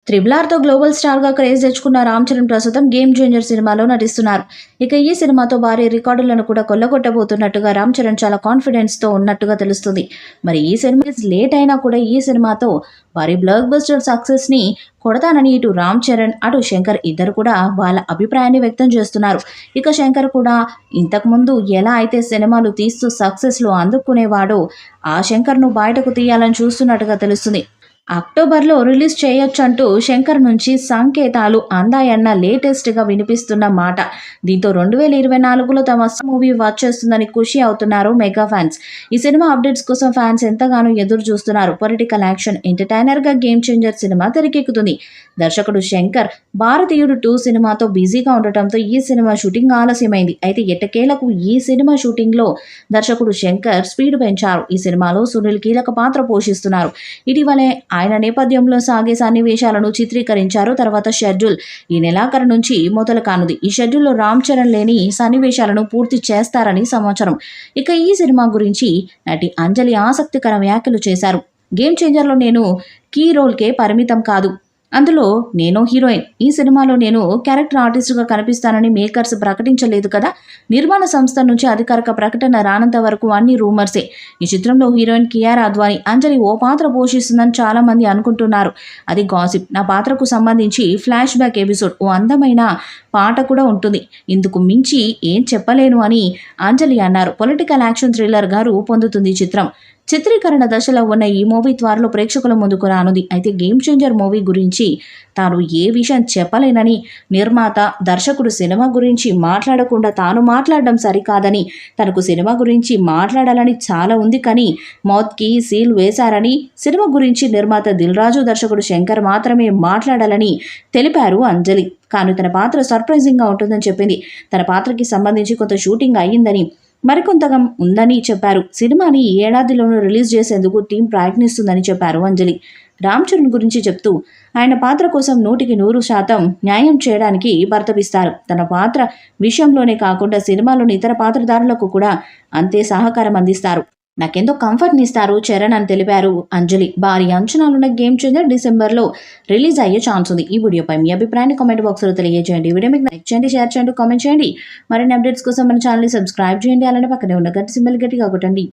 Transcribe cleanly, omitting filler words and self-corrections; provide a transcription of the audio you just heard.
Triple ఆర్తో global స్టార్గా craze తెచ్చుకున్న రామ్ చరణ్ ప్రస్తుతం గేమ్ చేంజర్ సినిమాలో నటిస్తున్నారు. ఇక ఈ సినిమాతో భారీ రికార్డులను కూడా కొల్లగొట్టబోతున్నట్టుగా రామ్ చరణ్ చాలా కాన్ఫిడెన్స్తో ఉన్నట్టుగా తెలుస్తుంది. మరి ఈ సినిమా లేట్ అయినా కూడా ఈ సినిమాతో భారీ బ్లాక్ బస్టర్ సక్సెస్ని కొడతానని ఇటు రామ్ చరణ్ అటు శంకర్ ఇద్దరు కూడా వాళ్ళ అభిప్రాయాన్ని వ్యక్తం చేస్తున్నారు. ఇక శంకర్ కూడా ఇంతకుముందు ఎలా అయితే సినిమాలు తీస్తూ సక్సెస్లో అందుకునేవాడో ఆ శంకర్ను బయటకు తీయాలని చూస్తున్నట్టుగా తెలుస్తుంది. అక్టోబర్లో రిలీజ్ చేయొచ్చంటూ శంకర్ నుంచి సంకేతాలు అందాయన్న లేటెస్ట్గా వినిపిస్తున్న మాట. దీంతో 2024లో తమ మూవీ వచ్చేస్తుందని ఖుషి అవుతున్నారు మెగా ఫ్యాన్స్. ఈ సినిమా అప్డేట్స్ కోసం ఫ్యాన్స్ ఎంతగానో ఎదురు చూస్తున్నారు. పొలిటికల్ యాక్షన్ ఎంటర్టైనర్గా గేమ్ చేంజర్ సినిమా తెరకెక్కుతుంది. దర్శకుడు శంకర్ భారతీయుడు 2 సినిమాతో బిజీగా ఉండటంతో ఈ సినిమా షూటింగ్ ఆలస్యమైంది. అయితే ఎట్టకేలకు ఈ సినిమా షూటింగ్లో దర్శకుడు శంకర్ స్పీడ్ పెంచారు. ఈ సినిమాలో సునీల్ కీలక పాత్ర పోషిస్తున్నారు. ఇటీవలే ఆయన నేపథ్యంలో సాగే సన్నివేశాలను చిత్రీకరించారు. తర్వాత షెడ్యూల్ ఈ నెలాఖరు నుంచి మొదలు కానుంది. ఈ షెడ్యూల్లో రామ్ చరణ్ లేని సన్నివేశాలను పూర్తి చేస్తారని సమాచారం. ఇక ఈ సినిమా గురించి నటి అంజలి ఆసక్తికర వ్యాఖ్యలు చేశారు. గేమ్ చేంజర్లో నేను కీ రోల్కే పరిమితం కాదు, అందులో నేను హీరోయిన్. ఈ సినిమాలో నేను క్యారెక్టర్ ఆర్టిస్ట్గా కనిపిస్తానని మేకర్స్ ప్రకటించలేదు కదా. నిర్మాణ సంస్థ నుంచి అధికారిక ప్రకటన రానంత వరకు అన్ని రూమర్సే. ఈ చిత్రంలో హీరోయిన్ కియారా అద్వానీ అంజలి ఓ పాత్ర పోషిస్తుందని చాలా మంది అనుకుంటున్నారు. అది గాసిప్. నా పాత్రకు సంబంధించి ఫ్లాష్ బ్యాక్ ఎపిసోడ్, ఓ అందమైన పాట కూడా ఉంటుంది. ఇందుకు మించి ఏం చెప్పలేను అని అంజలి అన్నారు. పొలిటికల్ యాక్షన్ థ్రిల్లర్గా రూపొందుతుంది చిత్రం. చిత్రీకరణ దశలో ఉన్న ఈ మూవీ త్వరలో ప్రేక్షకుల ముందుకు రానుంది. అయితే గేమ్ చేంజర్ మూవీ గురించి తాను ఏ విషయం చెప్పలేనని, నిర్మాత దర్శకుడు సినిమా గురించి మాట్లాడకుండా తాను మాట్లాడడం సరికాదని, తనకు సినిమా గురించి మాట్లాడాలని చాలా ఉంది కానీ మౌత్కి సీల్ వేశారని, సినిమా గురించి నిర్మాత దిల్ రాజు దర్శకుడు శంకర్ మాత్రమే మాట్లాడాలని తెలిపారు అంజలి. కానీ తన పాత్ర సర్ప్రైజింగ్గా ఉంటుందని చెప్పింది. తన పాత్రకి సంబంధించి కొంత షూటింగ్ అయ్యిందని, మరికొంతగా ఉందని చెప్పారు. సినిమాని ఈ ఏడాదిలోనూ రిలీజ్ చేసేందుకు టీం ప్రయత్నిస్తుందని చెప్పారు అంజలి. రామ్ చరణ్ గురించి చెప్తూ ఆయన పాత్ర కోసం 100% న్యాయం చేయడానికి పరితపిస్తారు. తన పాత్ర విషయంలోనే కాకుండా సినిమాలోని ఇతర పాత్రధారులకు కూడా అంతే సహకారం అందిస్తారు. నాకెంతో కంఫర్ట్ని ఇస్తారు చరణ్ అని తెలిపారు అంజలి. భారీ అంచనాలున్న గేమ్ చేంజర్ డిసెంబర్లో రిలీజ్ అయ్యే ఛాన్స్ ఉంది. ఈ వీడియోపై మీ అభిప్రాయాన్ని కామెంట్ బాక్స్లో తెలియజేయండి. వీడియో మీకు లైక్ చేయండి, షేర్ చేయండి, కామెంట్ చేయండి. మరిన్ని అప్డేట్స్ కోసం మన ఛానల్ని సబ్స్క్రైబ్ చేయండి. అలానే పక్కనే ఉన్న గంట సింబల్ గట్టిగా కొట్టండి.